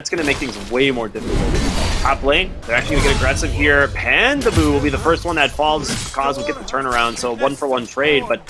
that's going to make things way more difficult. Top lane, they're actually going to get aggressive here. Pandaboo will be the first one that falls. Cause will get the turnaround, so 1-for-1 trade, but...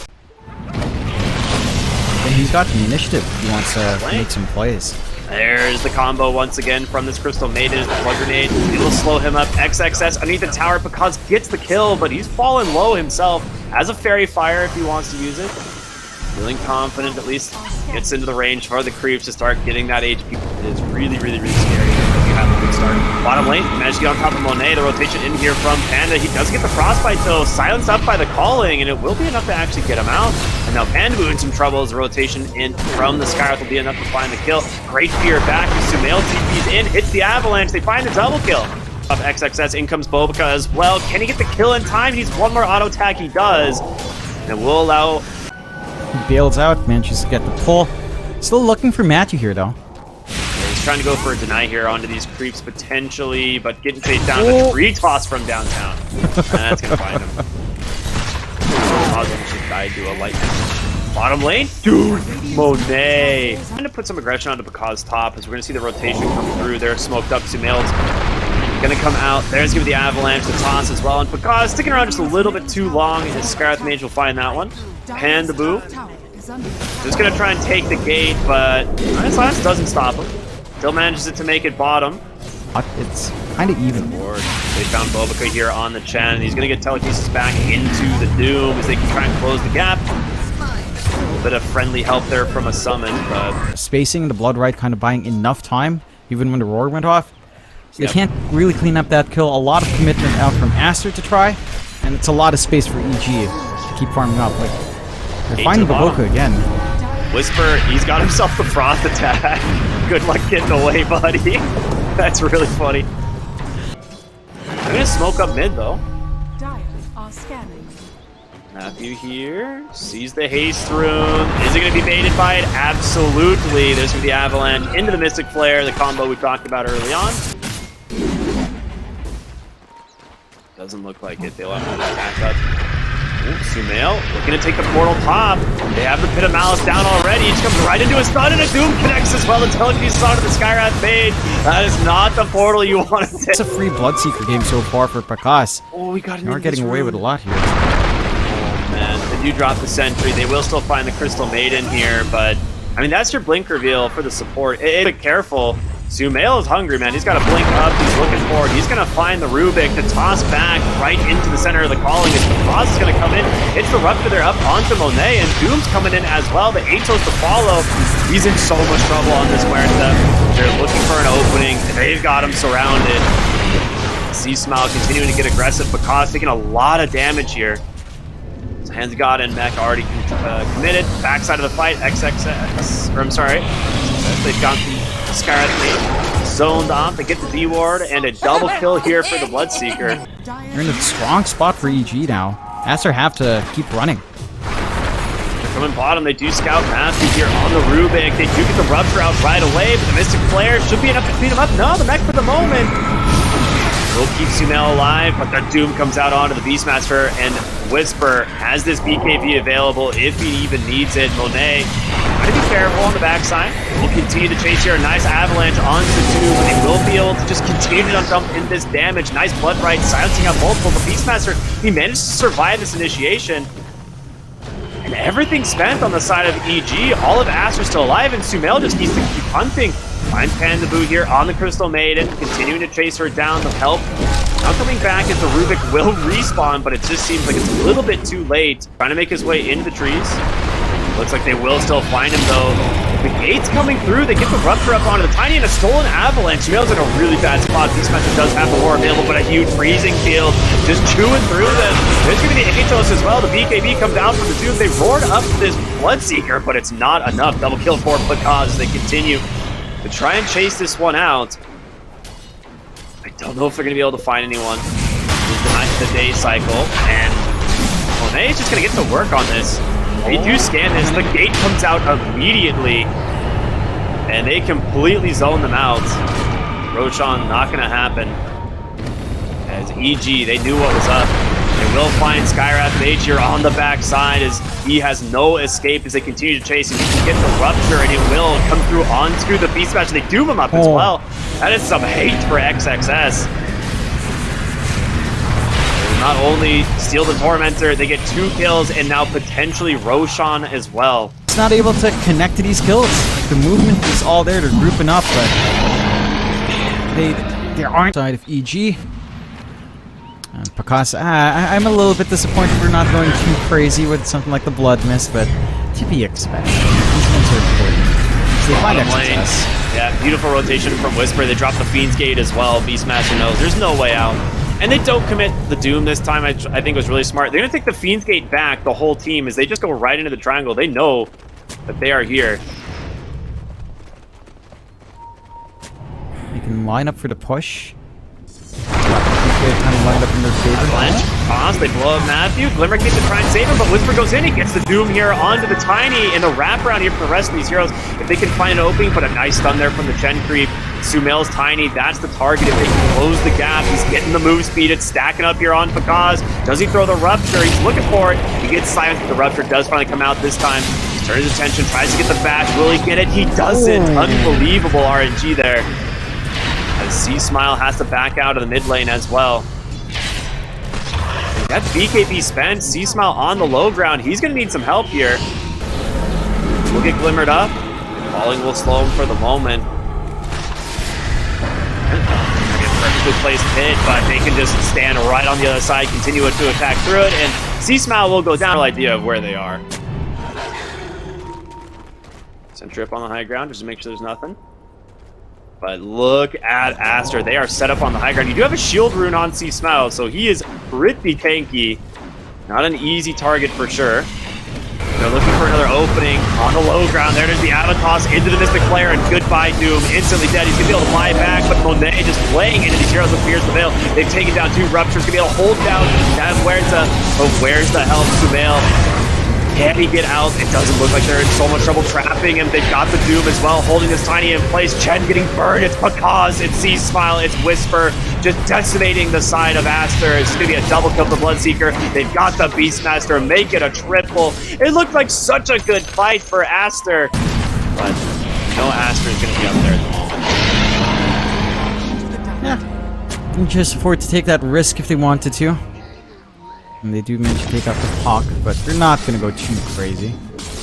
And he's got the initiative if he wants to make some plays. There's the combo once again from this Crystal Maiden. The plug grenade, it will slow him up. XXS underneath the tower. Because gets the kill, but he's fallen low himself. Has a Fairy Fire if he wants to use it. Feeling confident, at least gets into the range for the creeps to start getting that HP. It is really, really, really scary if you have a good start. Bottom lane, managed to get on top of Monet. The rotation in here from Panda. He does get the Frostbite, though. Silenced up by the calling, and it will be enough to actually get him out. And now Pandaboo in some trouble as the rotation in from the Skywrath will be enough to find the kill. Great fear back as Sumail TP's in, hits the Avalanche. They find the double kill. Of XXS, in comes Bobica as well. Can he get the kill in time? He needs one more auto tag. He does. And will allow... He bails out, manages to get the pull. Still looking for Matthew here, though. Yeah, he's trying to go for a deny here onto these creeps, potentially, but getting chased down. The tree toss from downtown. That's going to find him. Should die to a lightning. Bottom lane? Dude, Monet. Trying to put some aggression onto Bakaw's top as we're going to see the rotation come through. They're smoked up. Sumail's going to come out. There's going to be the Avalanche, the toss as well. And Bakaw sticking around just a little bit too long. His Skywrath Mage will find that one. Pandaboo. Just going to try and take the gate, but Nice Last doesn't stop him. Still manages it to make it bottom. It's kind of even. They found Bobica here on the Chen, and he's going to get telekinesis back into the Doom as they can try and close the gap. A little bit of friendly help there from a summon, but... Spacing the Blood Rite kind of buying enough time, even when the Roar went off. They can't really clean up that kill. A lot of commitment out from Aster to try, and it's a lot of space for EG to keep farming up. Like, they're finding Bobica again. Whisper, he's got himself the Frost attack. Good luck getting away, buddy. That's really funny. I'm gonna smoke up mid, though. Matthew here sees the haste rune. Is it going to be baited by it? Absolutely. There's going to be Avalanche into the Mystic Flare, the combo we talked about early on. Doesn't look like it. They'll have to attack up. Sumail looking to take the portal top. They have the Pit of Malice down already. He just comes right into a stun, and a Doom connects as well. The telekinesis onto the Skywrath Mage. That is not the portal you want to take. It's a free Bloodseeker game so far for Pakas. Oh, we got We're getting away with a lot here. Man, they do drop the sentry. They will still find the Crystal Maiden here, but I mean, that's your blink reveal for the support. Be careful. Sumail is hungry, man. He's got to blink up. He's looking forward. He's going to find the Rubik to toss back right into the center of the calling. And Frost is going to come in. It's the Rupture there up onto Monet, and Doom's coming in as well. The Atos to follow. He's in so much trouble on this Huerta. They're looking for an opening. They've got him surrounded. See Smile continuing to get aggressive. Bakaw's taking a lot of damage here. Hands God and Mech already committed. Backside of the fight, XXS, or I'm sorry, they've got the Skywrath Mage zoned off. They get the D-Ward and a double kill here for the Bloodseeker. They're in a strong spot for EG now. Aster have to keep running. They're coming bottom. They do scout Matthew here on the Rubik. They do get the Rupture out right away, but the Mystic Flare should be enough to clean them up. No, the Mech for the moment will keep Sumail alive, but the Doom comes out onto the Beastmaster, and Whisper has this BKB available if he even needs it. Monet, trying to be careful on the backside. Will continue to chase here. A nice Avalanche onto the Doom. They will be able to just continue to dump in this damage. Nice Blood Rite, silencing out multiple. The Beastmaster, he managed to survive this initiation. And everything spent on the side of EG. All of Aster's still alive, and Sumail just needs to keep hunting. Finds Pandaboo here on the Crystal Maiden, continuing to chase her down to help. Now coming back as the Rubik will respawn, but it just seems like it's a little bit too late. Trying to make his way into the trees. Looks like they will still find him, though. The gate's coming through. They get the Rupture up onto the Tiny and a stolen Avalanche. Sumail's in a really bad spot. Beastmaster does have the war available, but a huge freezing field just chewing through them. There's going to be the Atos as well. The BKB comes out from the Doom. They roared up this Bloodseeker, but it's not enough. Double kill for Bakaz as they continue to try and chase this one out. I don't know if they're going to be able to find anyone with the day cycle, and Monet is just going to get to work on this. They do scan this. The gate comes out immediately, and they completely zone them out. Roshan, not going to happen. As EG, they knew what was up. They will find Skywrath Mage here on the backside as he has no escape as they continue to chase him. He can get the Rupture, and it will come through onto the Beastmaster. They doom him up as well. That is some hate for XXS. Not only steal the Tormentor, they get 2 kills and now potentially Roshan as well. It's not able to connect to these kills. The movement is all there, they're grouping up, but they aren't side of EG. And Picasso, I'm a little bit disappointed we're not going too crazy with something like the Blood Mist, but to be expected. These ones are important. So they find XXS. Yeah, beautiful rotation from Whisper. They drop the Fiend's Gate as well. Beastmaster knows there's no way out. And they don't commit the Doom this time. I think it was really smart. They're going to take the Fiend's Gate back, the whole team, as they just go right into the triangle. They know that they are here. They can line up for the push. They kind of lined up in their favor. Avalanche, toss, they blow up Matthew. Glimmer gets to try and save him, but Whisper goes in. He gets the Doom here onto the Tiny, and the wraparound here for the rest of these heroes. If they can find an opening, put a nice stun there from the Chen creep. Sumail's Tiny, that's the target. If they can close the gap, he's getting the move speed. It's stacking up here on Pakaz. Does he throw the Rupture? He's looking for it. He gets silenced, but the Rupture does finally come out this time. He turns his attention, tries to get the bash. Will he get it? He doesn't. Unbelievable RNG there. As C-Smile has to back out of the mid lane as well. That BKB spent, C-Smile on the low ground. He's going to need some help here. We'll get glimmered up. Falling will slow him for the moment. Perfectly placed hit, but they can just stand right on the other side, continue to attack through it, and C-Smile will go down. No idea of where they are. Sentry up on the high ground just to make sure there's nothing. But look at Aster. They are set up on the high ground. You do have a shield rune on C-Smile, so he is pretty tanky. Not an easy target for sure. They're looking for another opening on the low ground. There's the Avatos into the Mystic Flare, and goodbye Doom. Instantly dead. He's going to be able to fly back, but Monet just playing into these heroes with Pierce the Veil. They've taken down 2 Ruptures. Going to be able to hold down that Huerta. But where's the help? Sumail. Can he get out? It doesn't look like they're in so much trouble trapping him. They've got the Doom as well, holding this Tiny in place. Chen getting burned. It's Pakaz. It's C-Smile. It's Whisper. Just decimating the side of Aster. It's going to be a double kill for Bloodseeker. They've got the Beastmaster. Make it a triple. It looked like such a good fight for Aster. But no Aster is going to be up there at the moment. Yeah. Can just afford to take that risk if they wanted to. And they do manage to take out the Hawk, but they're not going to go too crazy,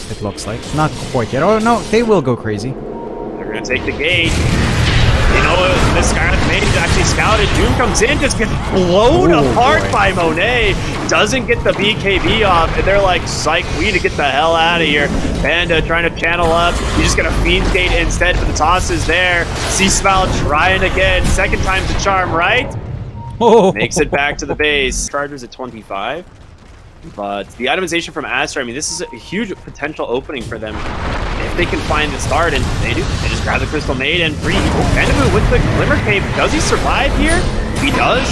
it looks like. Not quite yet. Oh, no, they will go crazy. They're going to take the gate. You know, the Scarlet Mage actually scouted. Doom comes in, just gets blown apart by Monet. Doesn't get the BKB off, and they're like, psych, we need to get the hell out of here. Panda trying to channel up. He's just going to Fiend's Gate instead, but the toss is there. C-Smile trying again. Second time's the charm, right? Oh. Makes it back to the base. Chargers at 25. But the itemization from Aster, I mean, this is a huge potential opening for them. If they can find the start, and they do, they just grab the Crystal Maiden. Pretty Vendamu with the Glimmer Cape. Does he survive here? He does.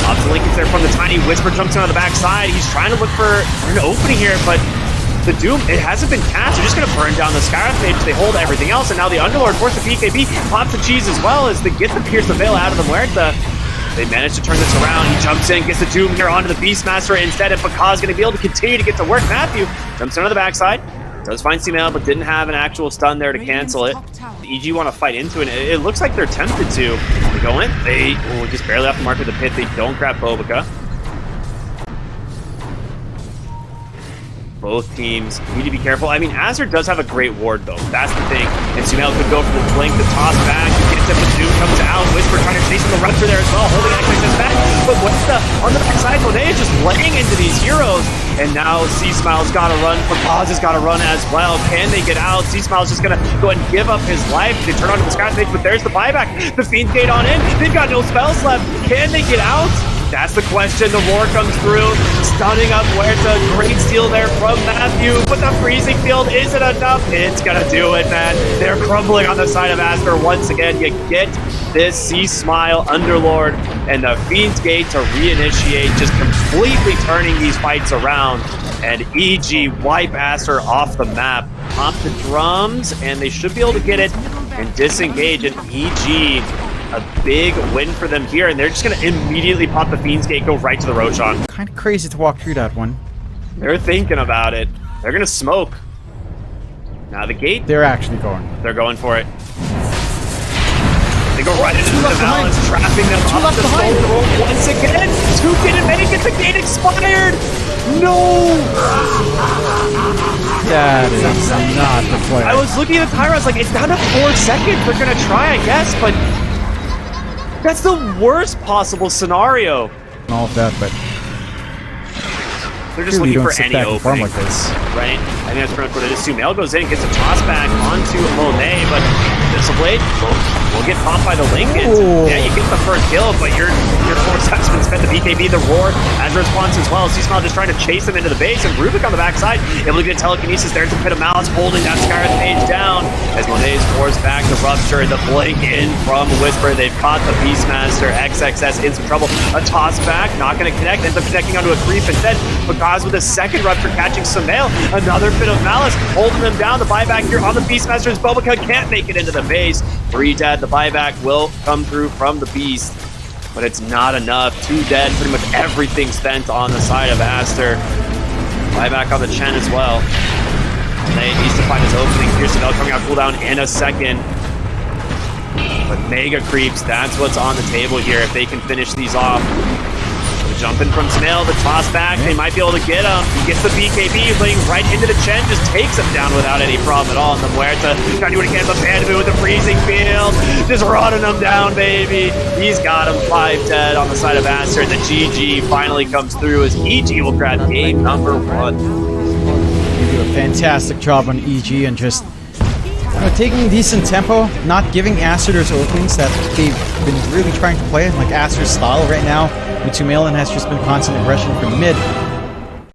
Lots of Lincolns there from the Tiny. Whisper jumps in on the backside. He's trying to look for an opening here, but the Doom, it hasn't been cast. They're just going to burn down the Scarlet Mage. They hold everything else, and now the Underlord forces the PKB, pops the cheese as well as they get the Pierce the Veil out of the Muerta. They manage to turn this around. He jumps in, gets the Doom here onto the Beastmaster instead, and Pakaz is going to be able to continue to get to work. Matthew jumps in on the backside. Does find C-Mail, but didn't have an actual stun there to cancel it. The EG want to fight into it. It looks like they're tempted to. They go in. They just barely off the mark of the pit. They don't grab Bobica. Both teams need to be careful. I mean, Aster does have a great ward, though. That's the thing. And Sumail could go for the blink, the toss back. He gets it, but Doom comes out. Whisper trying to chase the Rupture there as well, holding XXS back. But what's on the backside? Monet is just laying into these heroes. And now C-Smile's got to run. Pakaz has got to run as well. Can they get out? C-Smile's just going to go ahead and give up his life. They turn onto the Scarlet Mage, but there's the buyback. The Fiend's Gate on in. They've got no spells left. Can they get out? That's the question. The roar comes through, stunning up Huerta. Great steal there from Matthew, but the freezing field isn't enough. It's gonna do it, man. They're crumbling on the side of Aster once again. You get this C-Smile Underlord and the Fiend's Gate to reinitiate, just completely turning these fights around. And EG wipe Aster off the map. Pop the drums, and they should be able to get it and disengage. And EG, a big win for them here, and they're just going to immediately pop the Fiend's Gate, go right to the Roshan. Kind of crazy to walk through that one. They're thinking about it. They're going to smoke. Now the gate. They're actually going. They're going for it. They go right into the left behind. balance, trapping them Two up left the behind. roll once again. 2 didn't make it. The gate expired. No. That is not the play. I was looking at the timer. I was like, it's down to 4 seconds. They're gonna try, I guess, but that's the worst possible scenario. all of that, but They're just Clearly looking don't for sit any back and farm opening, like this. right? I think that's pretty much what it is. Sumail goes in, gets a toss back onto Monet, but Blade will get popped by the Lincolns. Ooh. Yeah, you get the first kill, but your force has been spent. The BKB, the Roar as a response as well. C-Smile just trying to chase him into the base, and Rubik on the backside able to get telekinesis. There's a Pit of Malice holding that Scarlet Mage down as Monet's forced back the Rupture, the blink in from Whisper. They've caught the Beastmaster. XXS in some trouble. A toss back, not going to connect, ends up connecting onto a creep instead. Because with a second Rupture catching Sumail, another Pit of Malice holding them down. The buyback here on the Beastmaster's Bobaca can't make it into the base. 3 dead. The buyback will come through from the Beast, but it's not enough. 2 dead. Pretty much everything spent on the side of Aster. Buyback on the Chen as well. They needs to find his opening. Pearson coming out cooldown in a second. But mega creeps, that's what's on the table here if they can finish these off. Jump in from Sumail, the toss back, they might be able to get him. He gets the BKB, playing right into the Chen, just takes him down without any problem at all. And the Muerta trying to do what he can, but Bandit with the freezing field, just running him down, baby. He's got him 5 dead on the side of Aster, and the GG finally comes through as EG will grab game number 1. They do a fantastic job on EG and just taking decent tempo, not giving Aster those openings that they've been really trying to play, like Aster's style right now. Sumail has just been constant aggression from mid,